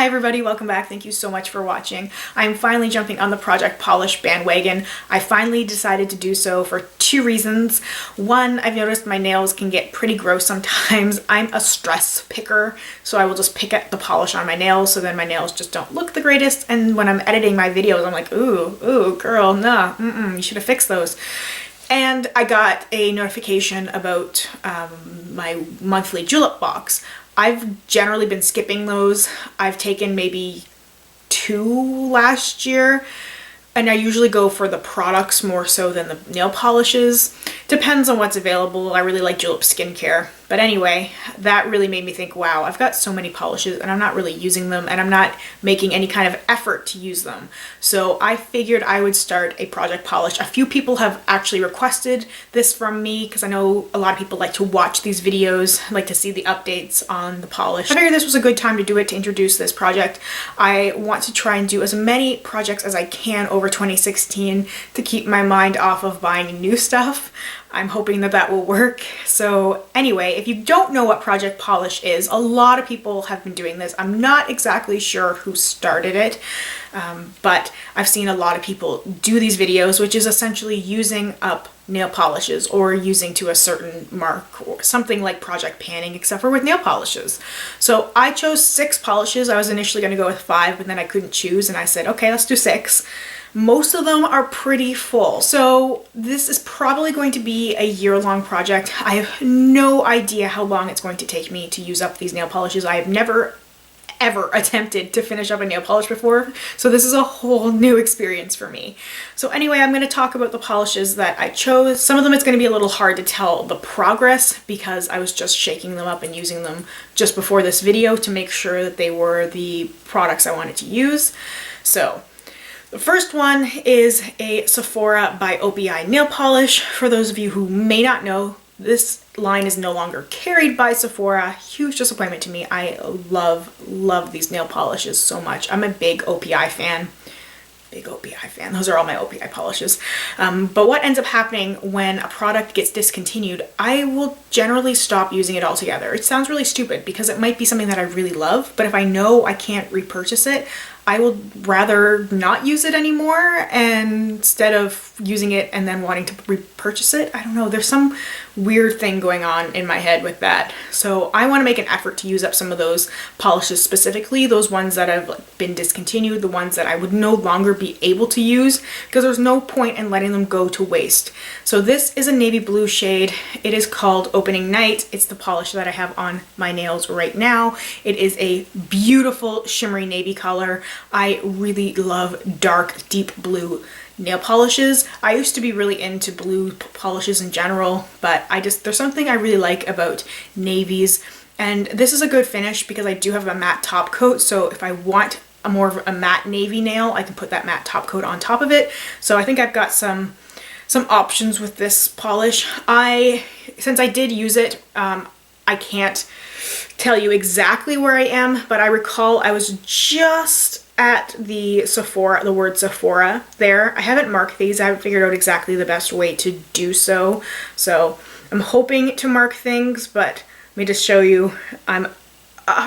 Hi everybody, welcome back. Thank you so much for watching. I'm finally jumping on the Project Polish bandwagon. I finally decided to do so for two reasons. One, I've noticed my nails can get pretty gross sometimes. I'm a stress picker, so I will just pick at the polish on my nails so then my nails just don't look the greatest, and when I'm editing my videos I'm like, ooh, girl, nah, you should have fixed those. And I got a notification about my monthly Julep box. I've generally been skipping those. I've taken maybe 2 last year, and I usually go for the products more so than the nail polishes. Depends on what's available. I really like Julep skincare. But anyway, that really made me think, wow, I've got so many polishes and I'm not really using them, and I'm not making any kind of effort to use them. So I figured I would start a Project Polish. A few people have actually requested this from me because I know a lot of people like to watch these videos, like to see the updates on the polish. I figured this was a good time to do it, to introduce this project. I want to try and do as many projects as I can over 2016 to keep my mind off of buying new stuff. I'm hoping that that will work. So anyway, if you don't know what Project Polish is, a lot of people have been doing this. I'm not exactly sure who started it, but I've seen a lot of people do these videos, which is essentially using up nail polishes or using to a certain mark, or something like project panning, except for with nail polishes. So I chose 6 polishes. I was initially going to go with 5, but then I couldn't choose and I said, okay, let's do 6. Most of them are pretty full, so this is probably going to be a year-long project. I have no idea how long it's going to take me to use up these nail polishes. I have never ever attempted to finish up a nail polish before, so this is a whole new experience for me. So anyway, I'm going to talk about the polishes that I chose. Some of them it's going to be a little hard to tell the progress because I was just shaking them up and using them just before this video to make sure that they were the products I wanted to use. So the first one is a Sephora by OPI nail polish. For those of you who may not know, this line is no longer carried by Sephora. Huge disappointment to me. I love these nail polishes so much. I'm a big OPI fan. Those are all my OPI polishes. But what ends up happening when a product gets discontinued, I will generally stop using it altogether. It sounds really stupid because it might be something that I really love, but if I know I can't repurchase it, I would rather not use it anymore, and instead of using it and then wanting to repurchase it. I don't know, there's some weird thing going on in my head with that. So I want to make an effort to use up some of those polishes specifically, those ones that have been discontinued, the ones that I would no longer be able to use, because there's no point in letting them go to waste. So this is a navy blue shade. It is called Opening Night. It's the polish that I have on my nails right now. It is a beautiful shimmery navy color. I really love dark, deep blue nail polishes. I used to be really into blue polishes in general, but there's something I really like about navies. And this is a good finish because I do have a matte top coat, so if I want a more of a matte navy nail, I can put that matte top coat on top of it. So I think I've got some options with this polish. Since I did use it, I can't tell you exactly where I am, but I recall I was just at the Sephora, the word Sephora there. I haven't marked these. I haven't figured out exactly the best way to do so. So I'm hoping to mark things, but let me just show you. I'm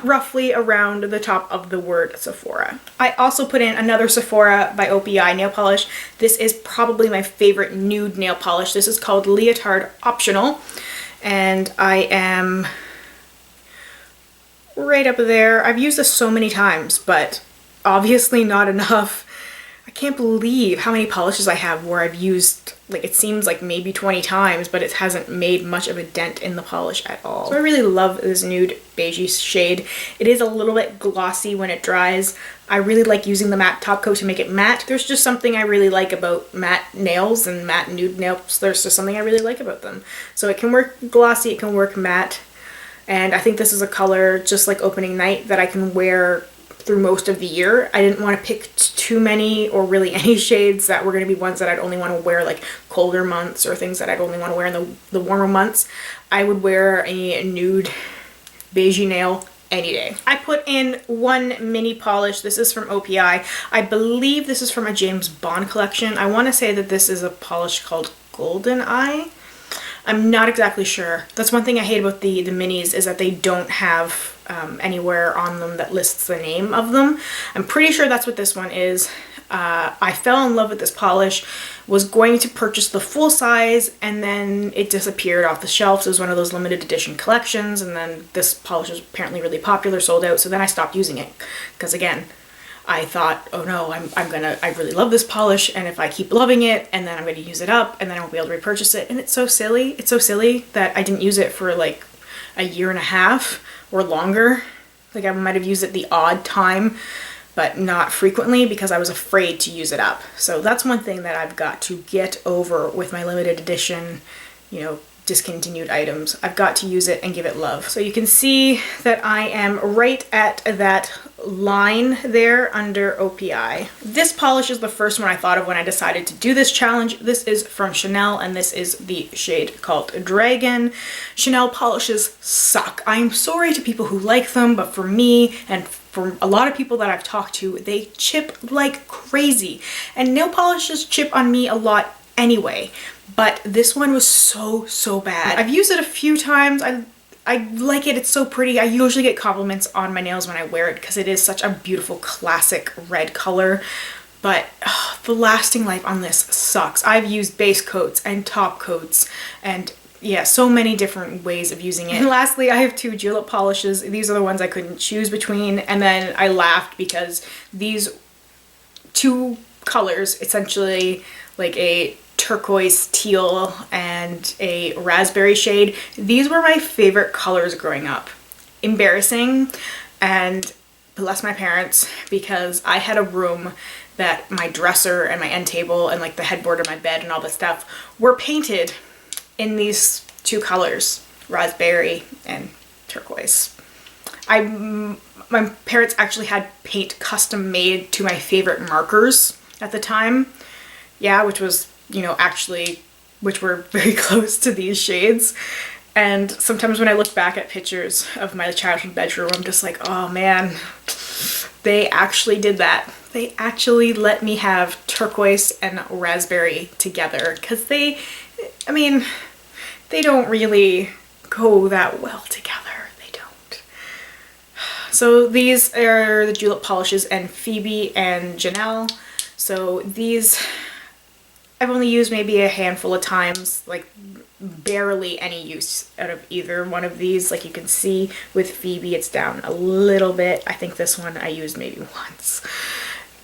roughly around the top of the word Sephora. I also put in another Sephora by OPI nail polish. This is probably my favorite nude nail polish. This is called Leotard Optional, and I am right up there. I've used this so many times, but obviously not enough. I can't believe how many polishes I have where I've used, like, it seems like maybe 20 times, but it hasn't made much of a dent in the polish at all. So I really love this nude beigey shade. It is a little bit glossy when it dries. I really like using the matte top coat to make it matte. There's just something I really like about matte nails and matte nude nails. There's just something I really like about them. So it can work glossy, it can work matte, and I think this is a color just like Opening Night that I can wear through most of the year. I didn't want to pick too many or really any shades that were going to be ones that I'd only want to wear like colder months, or things that I'd only want to wear in the warmer months. I would wear a nude beigey nail any day. I put in one mini polish. This is from OPI. I believe this is from a James Bond collection. I want to say that this is a polish called Goldeneye. I'm not exactly sure. That's one thing I hate about the minis, is that they don't have anywhere on them that lists the name of them. I'm pretty sure that's what this one is. I fell in love with this polish, was going to purchase the full size, and then it disappeared off the shelves. It was one of those limited edition collections, and then this polish was apparently really popular, sold out, so then I stopped using it. Because again, I thought, oh no, I really love this polish, and if I keep loving it, and then I'm gonna use it up, and then I won't be able to repurchase it. And it's so silly. It's so silly that I didn't use it for like a year and a half or longer. Like I might have used it the odd time, but not frequently because I was afraid to use it up. So that's one thing that I've got to get over with my limited edition, you know, discontinued items. I've got to use it and give it love. So you can see that I am right at that line there under OPI. This polish is the first one I thought of when I decided to do this challenge. This is from Chanel, and this is the shade called Dragon. Chanel polishes suck. I'm sorry to people who like them, but for me and for a lot of people that I've talked to, they chip like crazy. And nail polishes chip on me a lot anyway, but this one was so bad. I've used it a few times. I like it. It's so pretty. I usually get compliments on my nails when I wear it because it is such a beautiful classic red color, but the lasting life on this sucks. I've used base coats and top coats and yeah, so many different ways of using it. And lastly, I have 2 Julep polishes. These are the ones I couldn't choose between, and then I laughed because these 2 colors, essentially like a turquoise teal and a raspberry shade, these were my favorite colors growing up. Embarrassing, and bless my parents, because I had a room that my dresser and my end table and like the headboard of my bed and all this stuff were painted in these 2 colors, raspberry and turquoise. My parents actually had paint custom made to my favorite markers at the time. Yeah, which was, you know, which were very close to these shades. And sometimes when I look back at pictures of my childhood bedroom, I'm just like, oh man, they actually did that. They actually let me have turquoise and raspberry together, because they don't really go that well together. They don't. So these are the Julep Polishes and Phoebe and Janel. So these I've only used maybe a handful of times, like barely any use out of either one of these. Like you can see with Phoebe, it's down a little bit. I think this one I used maybe once.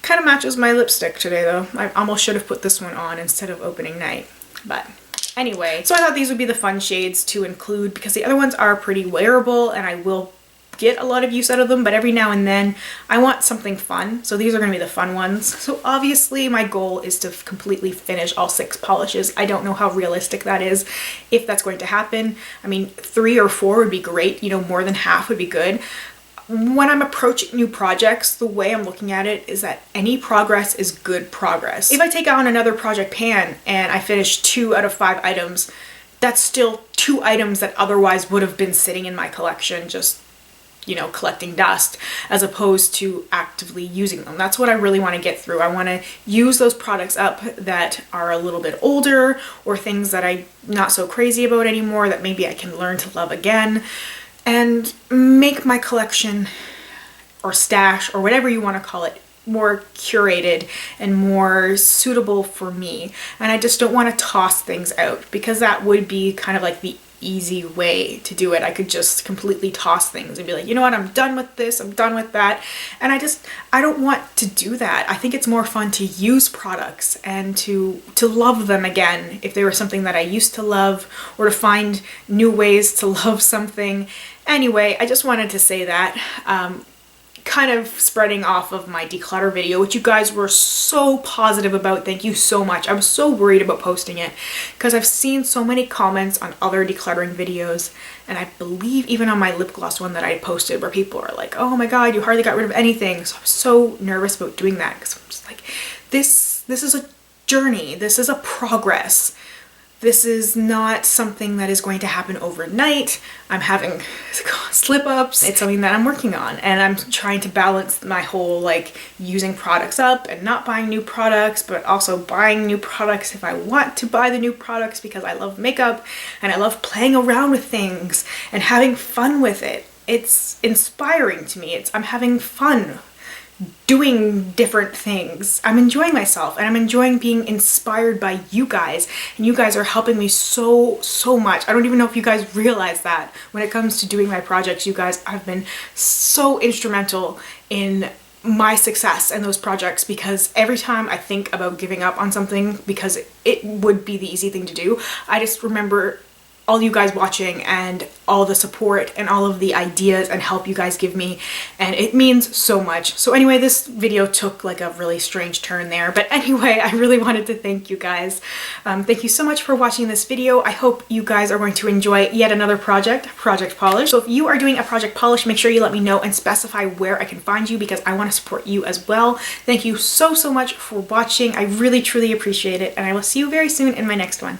Kind of matches my lipstick today though. I almost should have put this one on instead of opening night, but anyway. So I thought these would be the fun shades to include because the other ones are pretty wearable and I will get a lot of use out of them, but every now and then I want something fun. So these are going to be the fun ones. So obviously my goal is to completely finish all 6 polishes. I don't know how realistic that is, if that's going to happen. I mean, 3 or 4 would be great. You know, more than half would be good. When I'm approaching new projects, the way I'm looking at it is that any progress is good progress. If I take on another project pan and I finish 2 out of 5 items, that's still 2 items that otherwise would have been sitting in my collection just, you know, collecting dust, as opposed to actively using them. That's what I really want to get through. I want to use those products up that are a little bit older, or things that I'm not so crazy about anymore that maybe I can learn to love again, and make my collection or stash or whatever you want to call it more curated and more suitable for me. And I just don't want to toss things out, because that would be kind of like the easy way to do it. I could just completely toss things and be like, you know what, I'm done with this, I'm done with that. And I don't want to do that. I think it's more fun to use products and to love them again if they were something that I used to love, or to find new ways to love something. Anyway, I just wanted to say that. Kind of spreading off of my declutter video, which you guys were so positive about. Thank you so much. I was so worried about posting it because I've seen so many comments on other decluttering videos, and I believe even on my lip gloss one that I posted, where people are like, oh my god, you hardly got rid of anything. So I'm so nervous about doing that, because I'm just like, this is a journey. This is a progress. This is not something that is going to happen overnight. I'm having slip-ups. It's something that I'm working on, and I'm trying to balance my whole like using products up and not buying new products, but also buying new products if I want to buy the new products, because I love makeup and I love playing around with things and having fun with it. it's inspiring to me. I'm having fun doing different things. I'm enjoying myself and I'm enjoying being inspired by you guys, and you guys are helping me so much. I don't even know if you guys realize that when it comes to doing my projects. You guys have been so instrumental in my success in those projects, because every time I think about giving up on something because it would be the easy thing to do, I just remember all you guys watching and all the support and all of the ideas and help you guys give me, and it means so much. So anyway, this video took like a really strange turn there, but anyway, I really wanted to thank you guys. Thank you so much for watching this video. I hope you guys are going to enjoy yet another project polish. So if you are doing a project polish, make sure you let me know and specify where I can find you, because I want to support you as well. Thank you so much for watching. I really truly appreciate it, and I will see you very soon in my next one.